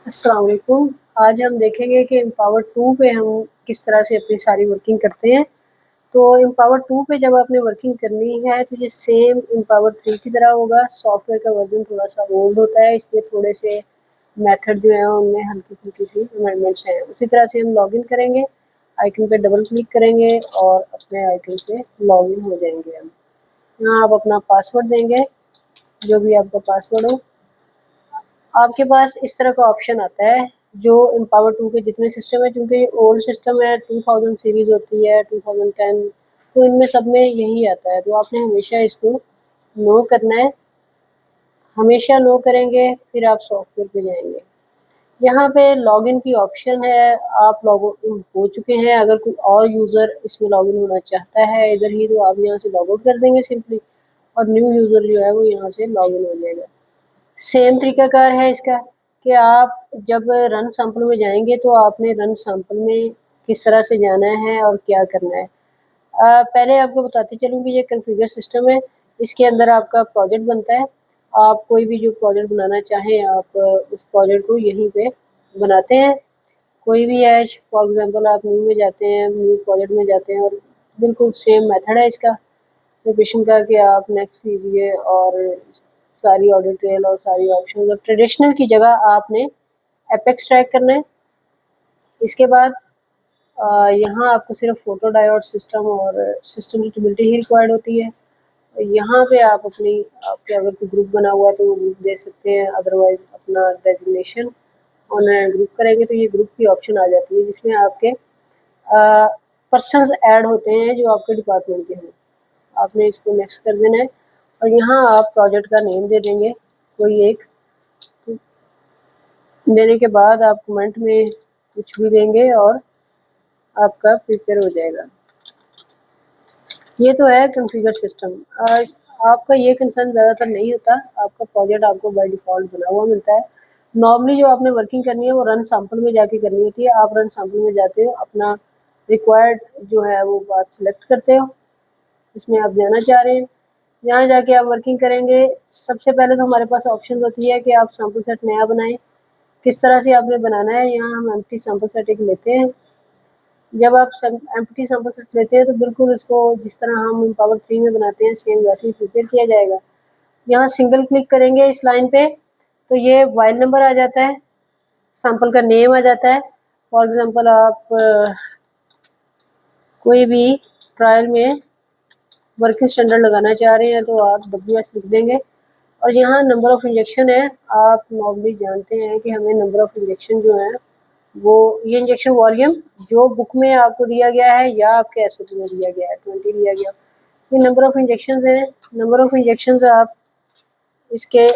अस्सलाम वालेकुम। आज हम देखेंगे कि एम्पावर 2 पे हम किस तरह से अपनी सारी वर्किंग करते हैं। तो एम्पावर 2 पे जब आपने वर्किंग करनी है तो ये सेम एम्पावर 3 की तरह होगा। सॉफ्टवेयर का वर्जन थोड़ा-सा ओल्ड होता है, इसलिए थोड़े से मेथड जो हैं उनमें हल्की-फुल्की सी अमेंडमेंट्स हैं। उसी तरह से हम लॉगिन करेंगे, आइकन पे डबल क्लिक करेंगे और अपने आइकन से लॉगिन हो जाएँगे हम। यहाँ आप अपना पासवर्ड देंगे, जो भी आपका पासवर्ड हो। आपके पास इस तरह का ऑप्शन आता है जो एम्पावर 2 के जितने सिस्टम है, क्योंकि ओल्ड सिस्टम है 2000 सीरीज़ होती है 2010, तो इनमें सब में यही आता है। तो आपने हमेशा इसको नो करना है, हमेशा नो करेंगे फिर आप सॉफ्टवेयर पे जाएँगे। यहाँ पे लॉगिन की ऑप्शन है, आप लॉग इन हो चुके हैं, अगर कोई और यूज़र इसमें लॉगिन होना चाहता है इधर ही, तो आप यहाँ से लॉग आउट कर देंगे सिंपली और न्यू यूज़र जो है वो यहाँ से लॉगिन हो जाएगा। सेम तरीकाकार है इसका कि आप जब रन सैंपल में जाएँगे तो आपने रन सैंपल में किस तरह से जाना है और क्या करना है। पहले आपको बताती चलूँ कि ये कॉन्फ़िगर सिस्टम है, इसके अंदर आपका प्रोजेक्ट बनता है। आप कोई भी जो प्रोजेक्ट बनाना चाहें आप उस प्रोजेक्ट को यहीं पे बनाते हैं। कोई भी हैश फॉर एग्ज़ाम्पल आप न्यू में जाते हैं, न्यू प्रोजेक्ट में जाते हैं और बिल्कुल सेम मेथड है इसका प्रिपरेशन का कि आप नेक्स्ट कीजिए और सारी ऑडिट ट्रेल और सारी ऑप्शंस और ट्रेडिशनल की जगह आपने एपेक्स ट्रैक करना है। इसके बाद यहाँ आपको सिर्फ फोटो डायोड सिस्टम और सिस्टम सुटेबिलिटी ही रिक्वायर्ड होती है। यहाँ पे आप अपनी आपके अगर कोई ग्रुप बना हुआ है तो वो ग्रुप दे सकते हैं, अदरवाइज़ अपना डेज़िग्नेशन ऑन ग्रुप करेंगे तो ये ग्रुप की ऑप्शन आ जाती है जिसमें आपके पर्सन्स ऐड होते हैं जो आपके डिपार्टमेंट के हैं। आपने इसको नेक्स्ट कर देना है और यहाँ आप प्रोजेक्ट का नेम दे देंगे कोई एक। देने के बाद आप कमेंट में कुछ भी देंगे और आपका प्रिपेयर हो जाएगा। ये तो है कॉन्फ़िगर सिस्टम। आपका ये कंसर्न ज़्यादातर नहीं होता, आपका प्रोजेक्ट आपको बाय डिफ़ॉल्ट बना हुआ मिलता है। नॉर्मली जो आपने वर्किंग करनी है वो रन सैंपल में जाके करनी होती है। आप रन सैंपल में जाते हो, अपना रिक्वायर्ड जो है वो पाथ सिलेक्ट करते हो, जिसमें आप जाना चाह रहे हैं। यहाँ जाके आप वर्किंग करेंगे, सबसे पहले तो हमारे पास ऑप्शन होती है कि आप सैंपल सेट नया बनाएँ। किस तरह से आपने बनाना है, यहाँ हम एम्प्टी सैंपल सेट एक लेते हैं। जब आप एम्प्टी सैंपल सेट लेते हैं तो बिल्कुल इसको जिस तरह हम एम्पावर 3 में बनाते हैं सेम वैसे ही प्रिपेयर किया जाएगा। यहाँ सिंगल क्लिक करेंगे इस लाइन पे तो ये वाइल नंबर आ जाता है, सैंपल का नेम आ जाता है। फॉर एग्ज़ाम्पल आप कोई भी ट्रायल में वर्किंग स्टैंडर्ड लगाना चाह रहे हैं तो आप WS लिख देंगे और यहाँ नंबर ऑफ इंजेक्शन है। आप नॉर्मली जानते हैं कि हमें नंबर ऑफ इंजेक्शन जो है वो ये इंजेक्शन वॉल्यूम जो बुक में आपको दिया गया है या आपके एसओपी में दिया गया है 20 दिया गया। ये नंबर ऑफ इंजेक्शंस हैं। नंबर ऑफ इंजेक्शंस आप इसके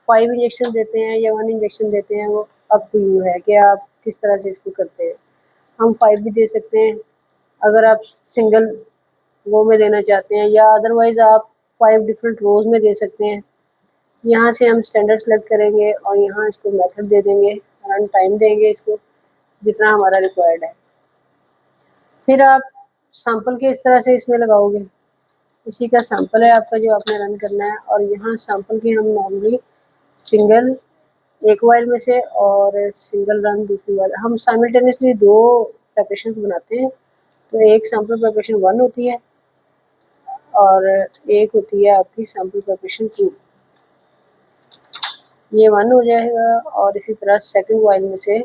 5 इंजेक्शन देते हैं या 1 इंजेक्शन देते हैं, वो अप टू यू है कि आप किस तरह से इसको करते हैं। हम 5 भी दे सकते हैं अगर आप सिंगल वो में देना चाहते हैं या अदरवाइज़ आप 5 डिफरेंट रोज़ में दे सकते हैं। यहाँ से हम स्टैंडर्ड सेलेक्ट करेंगे और यहाँ इसको मेथड दे देंगे, रन टाइम देंगे इसको जितना हमारा रिक्वायर्ड है। फिर आप सैंपल के इस तरह से इसमें लगाओगे। इसी का सैंपल है आपका जो आपने रन करना है और यहाँ सैंपल की हम नॉर्मली सिंगल एक वाइल में से और सिंगल रन दूसरी वाइल हम साइमल्टेनियसली 2 प्रिपरेशंस बनाते हैं। तो एक सैंपल प्रिपरेशन 1 होती है और एक होती है आपकी सैंपल प्रिपरेशन 2। ये 1 हो जाएगा और इसी तरह सेकंड वाइल में से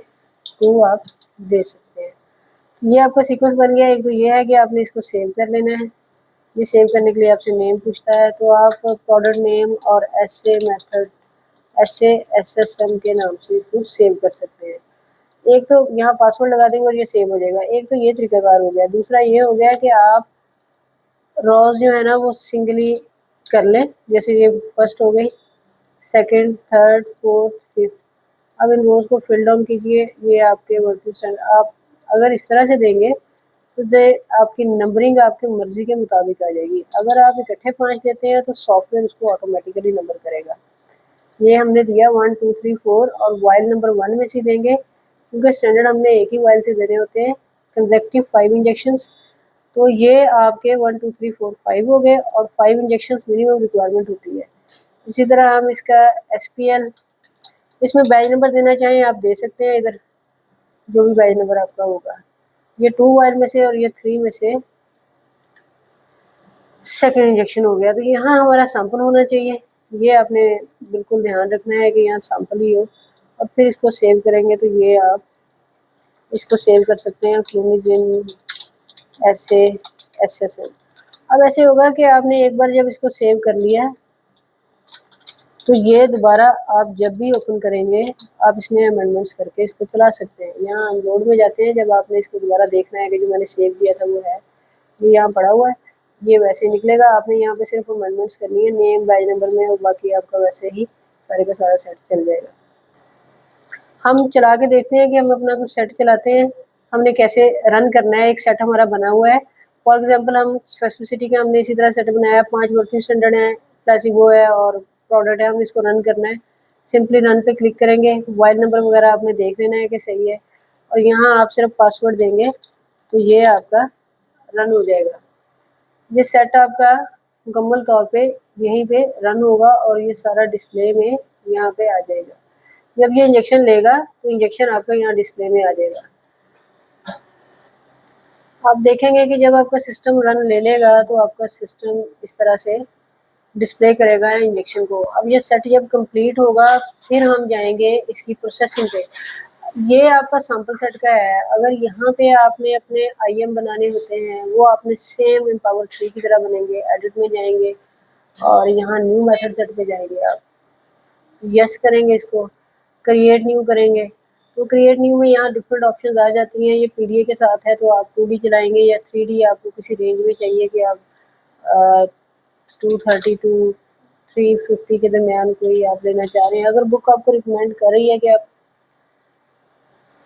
2 आप दे सकते हैं। ये आपका सीक्वेंस बन गया। एक तो ये है कि आपने इसको सेव कर लेना है। ये सेव करने के लिए आपसे नेम पूछता है तो आप प्रोडक्ट नेम और एसए मेथड एसए एसएसएम के नाम से इसको सेव कर सकते हैं। एक तो यहाँ पासवर्ड लगा देंगे और ये सेव हो जाएगा। एक तो ये तरीकाकार हो गया। दूसरा ये हो गया कि आप रोज़ जो है ना वो सिंगली कर लें। जैसे ये फर्स्ट हो गई, सेकंड, थर्ड, फोर्थ, फिफ्थ। अब इन रोज़ को फिल डाउन कीजिए। ये आपके वर्किंग स्टैंड आप अगर इस तरह से देंगे तो दे आपकी नंबरिंग आपकी मर्ज़ी के मुताबिक आ जाएगी। अगर आप इकट्ठे 5 देते हैं तो सॉफ्टवेयर उसको ऑटोमेटिकली नंबर करेगा। ये हमने दिया 1 2 3 4 और वाइल नंबर 1 में से देंगे क्योंकि स्टैंडर्ड हमने एक ही वाइल से देने होते हैं। कंसेक्युटिव 5 इंजेक्शंस तो ये आपके 1 2 3 4 5 हो गए और 5 इंजेक्शंस मिनिमम रिक्वायरमेंट होती है। इसी तरह हम इसका एसपीएल इसमें बैच नंबर देना चाहें आप दे सकते हैं, इधर जो भी बैच नंबर आपका होगा। ये 2 वायर में से और ये 3 में से सेकंड इंजेक्शन हो गया। तो यहाँ हमारा सैंपल होना चाहिए, ये आपने बिल्कुल ध्यान रखना है कि यहाँ सैंपल ही हो। और फिर इसको सेव करेंगे तो ये आप इसको सेव कर सकते हैं फ्लूनिजिन SASSM। अब ऐसे होगा कि आपने एक बार जब इसको सेव कर लिया तो ये दोबारा आप जब भी ओपन करेंगे आप इसमें अमेंडमेंट्स करके इसको चला सकते हैं। यहाँ अनलोड में जाते हैं, जब आपने इसको दोबारा देखना है कि जो मैंने सेव किया था वो है, ये यहाँ पड़ा हुआ है, ये वैसे निकलेगा। आपने यहाँ पे सिर्फ अमेंडमेंट्स करनी है नेम बैच नंबर में, और बाकी आपका वैसे ही सारे का सारा सेट चल जाएगा। हम चला के देखते हैं कि हम अपना कुछ सेट चलाते हैं, हमने कैसे रन करना है। एक सेट हमारा बना हुआ है, फॉर एग्जांपल हम स्पेसिफिसिटी का हमने इसी तरह सेट बनाया, 5 वर्किंग स्टैंडर्ड है, प्लेसिबो है और प्रोडक्ट है, हम इसको रन करना है। सिंपली रन पे क्लिक करेंगे, मोबाइल नंबर वगैरह आपने देख लेना है कि सही है, और यहाँ आप सिर्फ पासवर्ड देंगे तो ये आपका रन हो जाएगा। ये सेट आपका मुकम्मल तौर पे यहीं पे रन होगा और ये सारा डिस्प्ले में यहाँ पे आ जाएगा। जब ये इंजेक्शन लेगा तो इंजेक्शन आपका यहाँ डिस्प्ले में आ जाएगा। आप देखेंगे कि जब आपका सिस्टम रन ले लेगा तो आपका सिस्टम इस तरह से डिस्प्ले करेगा इंजेक्शन को। अब ये सेट जब कंप्लीट होगा फिर हम जाएंगे इसकी प्रोसेसिंग पे। ये आपका सैंपल सेट का है। अगर यहाँ पे आपने अपने IM बनाने होते हैं वो आपने सेम एम्पावर 3 की तरह बनेंगे। एडिट में जाएंगे और यहाँ न्यू मेथड सेट पे जाएंगे, आप यस करेंगे, इसको क्रिएट न्यू करेंगे तो क्रिएट न्यू में यहाँ डिफरेंट ऑप्शन आ जाती हैं। ये PDA के साथ है तो आप 2D चलाएंगे या 3D, आपको किसी रेंज में चाहिए कि आप 230 टू 350 के दरमियान कोई आप लेना चाह रहे हैं। अगर बुक आपको रिकमेंड कर रही है कि आप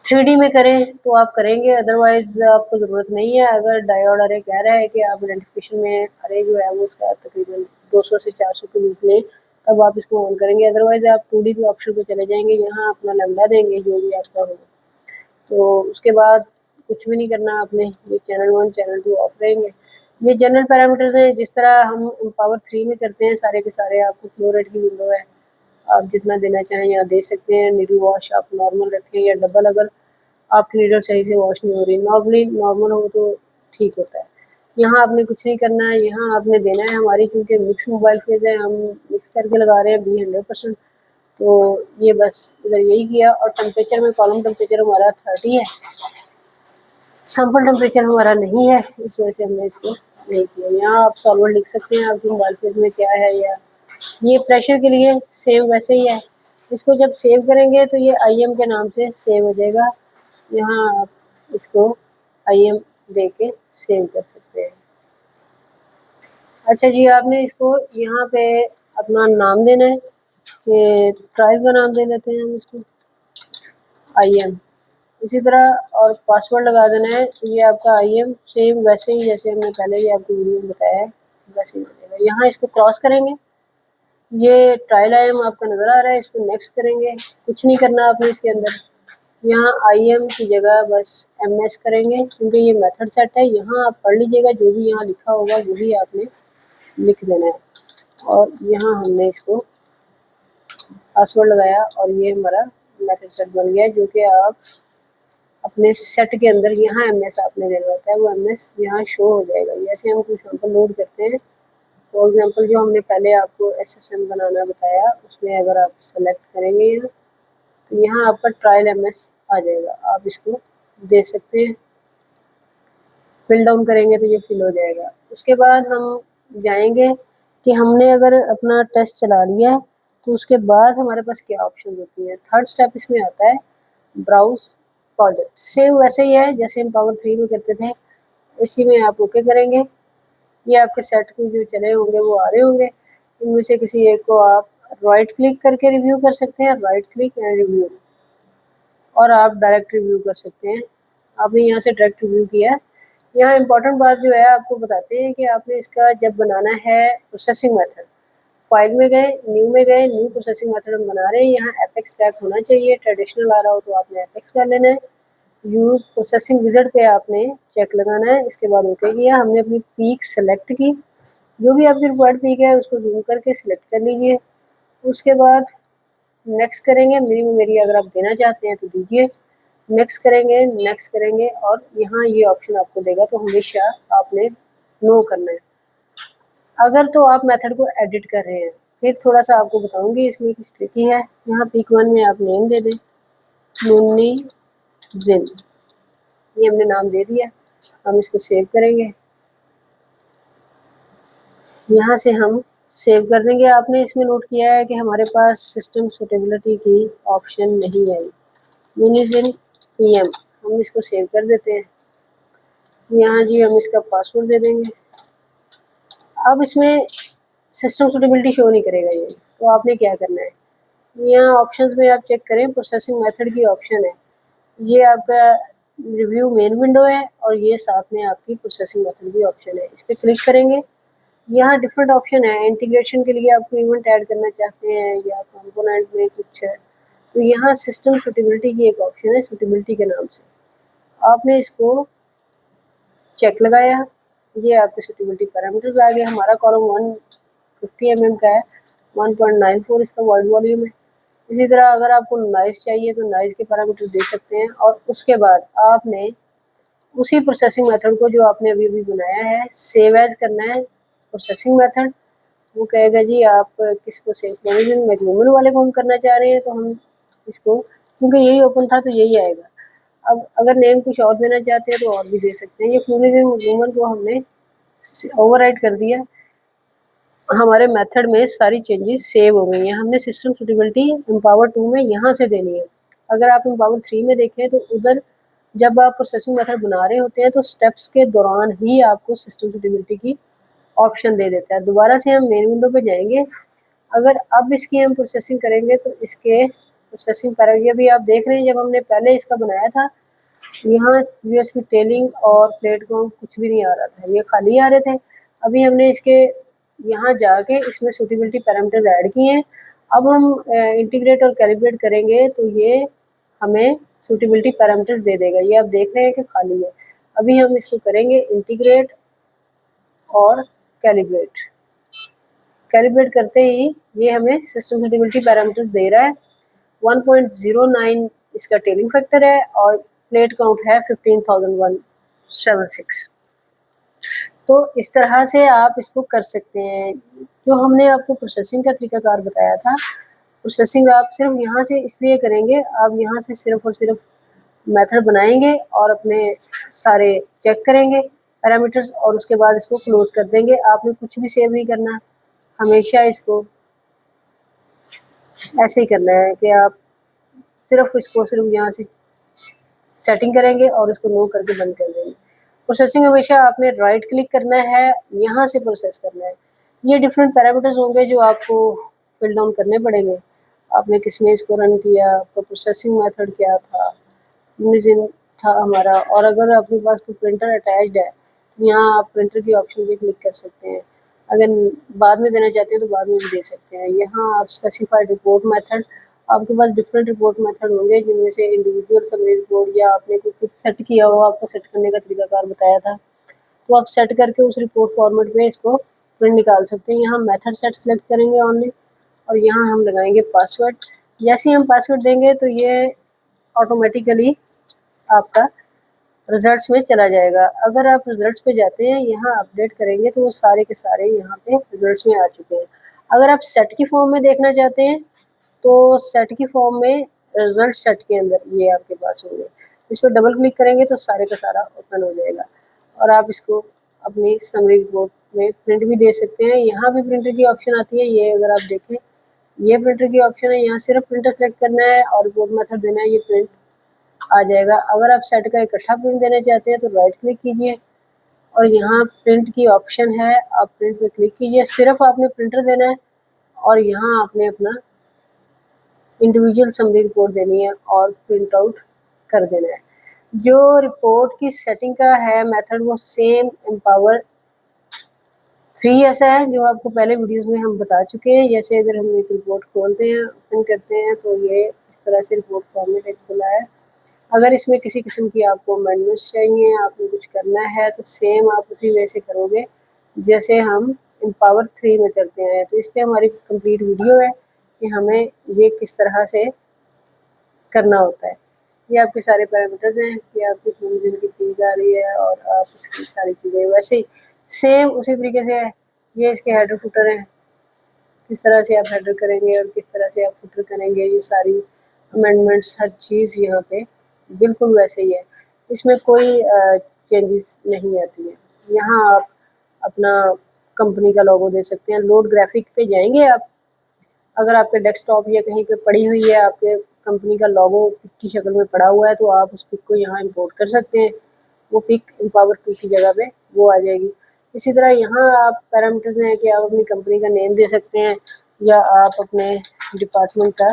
3D में करें तो आप करेंगे, अदरवाइज आपको ज़रूरत नहीं है। अगर डायोड अरे कह रहा है कि आप आइडेंटिफिकेशन में अरे जो है वो उसका तकरीबन 200 से 400 के बीच में, तब आप इसको ऑन करेंगे। अदरवाइज आप 2D के ऑप्शन पे चले जाएंगे, यहाँ अपना लैम्डा देंगे जो भी आपका हो, तो उसके बाद कुछ भी नहीं करना आपने। ये चैनल 1 चैनल 2 ऑफ रहेंगे। ये जनरल पैरामीटर्स हैं, जिस तरह हम एम्पावर 3 में करते हैं सारे के सारे। आपको फ्लो रेट की विंडो है, आप जितना देना चाहें यहाँ दे सकते हैं। नीडल वॉश आप नॉर्मल रखें या डबल, अगर आपकी नीडल सही से वॉश नहीं हो रही। नॉर्मली नॉर्मल हो तो ठीक होता है। यहाँ आपने कुछ नहीं करना है, यहाँ आपने देना है हमारी, क्योंकि मिक्स मोबाइल फेज है, हम मिक्स करके लगा रहे हैं B 100%, तो ये बस इधर यही किया। और टेम्परेचर में कॉलम टेम्परेचर हमारा 30 है, सैंपल टेम्परेचर हमारा नहीं है, इस वजह से हमने इसको नहीं किया। यहाँ आप सॉल्वर लिख सकते हैं आपके मोबाइल फेज में क्या है, या ये प्रेशर के लिए सेम वैसे ही है। इसको जब सेव करेंगे तो ये IM के नाम से सेव हो जाएगा। यहाँ आप इसको IM दे के सेव कर सकते हैं। अच्छा जी, आपने इसको यहाँ पे अपना नाम देना है कि ट्रायल का नाम दे लेते हैं हम इसको IM, इसी तरह और पासवर्ड लगा देना है। तो ये आपका IM सेम वैसे ही जैसे हमने पहले ही आपको वीडियो में बताया है वैसे ही बनेगा। यहाँ इसको क्रॉस करेंगे, ये ट्रायल IM आपका नज़र आ रहा है, इसको नेक्स्ट करेंगे। कुछ नहीं करना आपने इसके अंदर, यहाँ IM की जगह बस MS करेंगे, क्योंकि ये मेथड सेट है। यहाँ आप पढ़ लीजिएगा, जो भी यहाँ लिखा होगा वही आपने लिख देना है। और यहाँ हमने इसको पासवर्ड लगाया और ये हमारा मेथड सेट बन गया, जो कि आप अपने सेट के अंदर यहाँ MS आपने देना होता है, वो MS यहाँ शो हो जाएगा। जैसे हम कोई सैंपल लोड करते हैं, फॉर एग्जांपल जो हमने पहले आपको SSM बनाना बताया, उसमें अगर आप सेलेक्ट करेंगे यहाँ तो यहाँ आपका ट्रायल MS आ जाएगा। आप इसको दे सकते हैं, फिल डाउन करेंगे तो ये फिल हो जाएगा। उसके बाद हम जाएंगे कि हमने अगर अपना टेस्ट चला लिया है तो उसके बाद हमारे पास क्या ऑप्शन होती है। थर्ड स्टेप इसमें आता है ब्राउज प्रोजेक्ट। सेम वैसे ही है जैसे हम पावर 3 में करते थे, इसी में आप ओके करेंगे। ये आपके सेट को जो चले होंगे वो आ रहे होंगे, इनमें से किसी एक को आप राइट क्लिक करके रिव्यू कर सकते हैं, राइट क्लिक एंड रिव्यू, और आप डायरेक्ट रिव्यू कर सकते हैं। आपने यहाँ से डायरेक्ट रिव्यू किया। यहाँ इंपॉर्टेंट बात जो है आपको बताते हैं कि आपने इसका जब बनाना है प्रोसेसिंग मेथड, फाइल में गए, न्यू में गए, न्यू प्रोसेसिंग मेथड हम बना रहे हैं। यहाँ एपेक्स टैग होना चाहिए, ट्रेडिशनल आ रहा हो तो आपने एपेक्स कर लेना है। यूज प्रोसेसिंग विज़ार्ड पे आपने चेक लगाना है। इसके बाद ओके किया। हमने अपनी पीक सेलेक्ट की, जो भी आपकी रिक्वायर्ड पीक है उसको जूम करके सिलेक्ट कर लीजिए। उसके बाद नेक्स्ट करेंगे, मिनिमम एरिया अगर आप देना चाहते हैं तो दीजिए, नेक्स्ट करेंगे और यहाँ ये ऑप्शन आपको देगा, तो हमेशा आपने नो करना है। अगर तो आप मेथड को एडिट कर रहे हैं, फिर थोड़ा सा आपको बताऊंगी, इसमें कुछ ट्रिकी है। यहाँ पिक 1 में आप नेम दे दें, मुन्नी जिन, ये हमने नाम दे दिया। हम इसको सेव करेंगे, यहाँ से हम सेव कर देंगे। आपने इसमें नोट किया है कि हमारे पास सिस्टम सुटेबिलिटी की ऑप्शन नहीं आई, मुनिजिन पीएम, हम इसको सेव कर देते हैं। यहाँ जी हम इसका पासवर्ड दे देंगे। अब इसमें सिस्टम सुटेबिलिटी शो नहीं करेगा ये, तो आपने क्या करना है, यहाँ ऑप्शंस में आप चेक करें, प्रोसेसिंग मेथड की ऑप्शन है, ये आपका रिव्यू मेन विंडो है और ये साथ में आपकी प्रोसेसिंग मेथड की ऑप्शन है। इस पर क्लिक करेंगे, यहाँ डिफरेंट ऑप्शन है। इंटीग्रेशन के लिए आपको इवेंट ऐड करना चाहते हैं या कंपोनेंट में कुछ है, तो यहाँ सिस्टम सुटेबिलिटी की एक ऑप्शन है सुटेबिलिटी के नाम से, आपने इसको चेक लगाया, ये आपके सुटेबिलिटी पैरामीटर्स आ गए। हमारा कॉलम 150 mm का है, 1.94 इसका वर्ड वॉल्यूम है। इसी तरह अगर आपको नॉइस चाहिए तो नॉइस के पैरामीटर दे सकते हैं, और उसके बाद आपने उसी प्रोसेसिंग मेथड को जो आपने अभी अभी बनाया है सेव एज करना है। प्रोसेसिंग मेथड वो कहेगा जी आप किसको सेव करेंगे, मैक्सिमम वाले को हम करना चाह रहे हैं तो हम इसको, क्योंकि यही ओपन था तो यही आएगा। अब अगर नेम कुछ और देना चाहते हैं तो और भी दे सकते हैं। ये फ्लोरिजन को हमने ओवरराइड कर दिया, हमारे मेथड में सारी चेंजेस सेव हो गई हैं। हमने सिस्टम सुटेबिलिटी एम्पावर 2 में यहाँ से देनी है। अगर आप एम्पावर 3 में देखें तो उधर जब आप प्रोसेसिंग मेथड बना रहे होते हैं तो स्टेप्स के दौरान ही आपको सिस्टम सुटेबिलिटी की ऑप्शन दे देता है। दोबारा से हम मेन विंडो पे जाएंगे, अगर अब इसकी हम प्रोसेसिंग करेंगे तो इसके प्रोसेसिंग पैरामीटर भी आप देख रहे हैं, जब हमने पहले इसका बनाया था यहाँ यूएस की टेलिंग और प्लेट काउंट कुछ भी नहीं आ रहा था, ये खाली आ रहे थे। अभी हमने इसके यहाँ जाके इसमें सुटेबिलिटी पैरामीटर्स ऐड किए हैं। अब हम इंटीग्रेट और कैलिब्रेट करेंगे तो ये हमें सुटेबिलिटी पैरामीटर्स दे देगा। ये आप देख रहे हैं कि खाली है। अभी हम इसको करेंगे इंटीग्रेट और कैलिब्रेट। कैलिब्रेट करते ही ये हमें सिस्टम सुटेबिलिटी पैरामीटर्स दे रहा है। 1.09 इसका टेलिंग फैक्टर है और प्लेट काउंट है 15,176। तो इस तरह से आप इसको कर सकते हैं। जो हमने आपको प्रोसेसिंग का तरीकाकार बताया था, प्रोसेसिंग आप सिर्फ यहाँ से इसलिए करेंगे, आप यहाँ से सिर्फ और सिर्फ मेथड बनाएंगे और अपने सारे चेक करेंगे पैरामीटर्स और उसके बाद इसको क्लोज कर देंगे। आपने कुछ भी सेव नहीं करना, हमेशा इसको ऐसे ही करना है कि आप सिर्फ इसको सिर्फ यहाँ से सेटिंग करेंगे और इसको नो करके बंद कर देंगे। प्रोसेसिंग हमेशा आपने राइट क्लिक करना है, यहाँ से प्रोसेस करना है। ये डिफरेंट पैरामीटर्स होंगे जो आपको फिल डाउन करने पड़ेंगे। आपने किस में इसको रन किया, आपका प्रोसेसिंग मेथड क्या था, मुनिजिन था हमारा, और अगर आपके पास कोई प्रिंटर अटैच्ड है तो यहाँ आप प्रिंटर की ऑप्शन पे क्लिक कर सकते हैं। अगर बाद में देना चाहते हैं तो बाद में भी दे सकते हैं। यहाँ आप स्पेसिफाइड रिपोर्ट मेथड, आपके पास डिफरेंट रिपोर्ट मेथड होंगे जिनमें से इंडिविजुअल समरी रिपोर्ट या आपने कुछ सेट किया हो, आपको सेट करने का तरीकाकार बताया था, तो आप सेट करके उस रिपोर्ट फॉर्मेट में इसको प्रिंट निकाल सकते हैं। यहाँ मेथड सेट सेलेक्ट करेंगे ओनली और यहाँ हम लगाएंगे पासवर्ड। जैसे ही हम पासवर्ड देंगे तो ये ऑटोमेटिकली आपका रिजल्ट्स में चला जाएगा। अगर आप रिजल्ट्स पे जाते हैं, यहाँ अपडेट करेंगे तो वो सारे के सारे यहाँ पे रिजल्ट्स में आ चुके हैं। अगर आप सेट की फॉर्म में देखना चाहते हैं तो सेट की फॉर्म में रिजल्ट सेट के अंदर ये आपके पास होंगे। इस पर डबल क्लिक करेंगे तो सारे का सारा ओपन हो जाएगा और आप इसको अपनी समरी रिपोर्ट में प्रिंट भी दे सकते हैं। यहाँ भी प्रिंटर की ऑप्शन आती है, ये अगर आप देखें ये प्रिंटर की ऑप्शन है। यहाँ सिर्फ प्रिंटर सेलेक्ट करना है और रिपोर्ट मेथड देना है, ये प्रिंट आ जाएगा। अगर आप सेट का इकट्ठा प्रिंट देना चाहते हैं तो राइट क्लिक कीजिए और यहाँ प्रिंट की ऑप्शन है, आप प्रिंट पे क्लिक कीजिए। सिर्फ आपने प्रिंटर देना है और यहाँ आपने अपना इंडिविजुअल समरी रिपोर्ट देनी है और प्रिंट आउट कर देना है। जो रिपोर्ट की सेटिंग का है मेथड वो सेम एम्पावर 3 ऐसा है जो आपको पहले वीडियोस में हम बता चुके हैं। जैसे अगर हम एक रिपोर्ट खोलते हैं, ओपन करते हैं तो ये इस तरह से रिपोर्ट फॉर्मेट एक खुला है। अगर इसमें किसी किस्म की आपको अमेंडमेंट्स चाहिए, आपको कुछ करना है तो सेम आप उसी वे से करोगे जैसे हम एम्पावर 3 में करते हैं। तो इस पर हमारी कंप्लीट वीडियो है, कि हमें ये किस तरह से करना होता है। ये आपके सारे पैरामीटर्स हैं कि आपकी कितनी दिन की पीक आ रही है और आप इसकी सारी चीज़ें वैसे ही सेम उसी तरीके से है। ये इसके हेडर फुटर हैं, किस तरह से आप हेडर करेंगे और किस तरह से आप फुटर करेंगे, ये सारी अमेंडमेंट्स हर चीज़ यहाँ पे बिल्कुल वैसे ही है, इसमें कोई चेंजेस नहीं आती है। यहाँ आप अपना कंपनी का लोगो दे सकते हैं। लोड ग्राफिक पे जाएंगे आप, अगर आपके डेस्कटॉप या कहीं पे पड़ी हुई है आपके कंपनी का लोगो पिक की शक्ल में पड़ा हुआ है तो आप उस पिक को यहाँ इंपोर्ट कर सकते हैं। वो पिक एम्पावर 2 की जगह पे वो आ जाएगी। इसी तरह यहाँ आप पैरामीटर्स हैं कि आप अपनी कंपनी का नेम दे सकते हैं या आप अपने डिपार्टमेंट का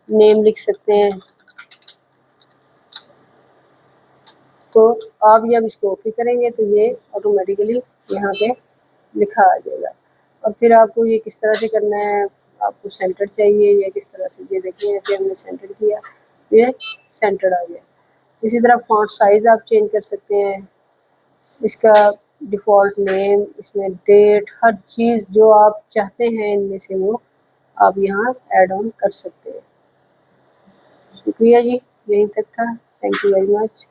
नेम लिख सकते हैं। तो आप जब इसको ओके करेंगे तो ये ऑटोमेटिकली यहाँ पे लिखा आ जाएगा। और फिर आपको ये किस तरह से करना है, आपको सेंटर चाहिए या किस तरह से, ये देखिए ऐसे हमने सेंटर किया, ये सेंटर आ गया। इसी तरह फॉन्ट साइज आप चेंज कर सकते हैं, इसका डिफ़ॉल्ट नेम, इसमें डेट, हर चीज़ जो आप चाहते हैं इनमें से वो आप यहाँ ऐड ऑन कर सकते हैं। शुक्रिया जी, यहीं तक था। Thank you very much.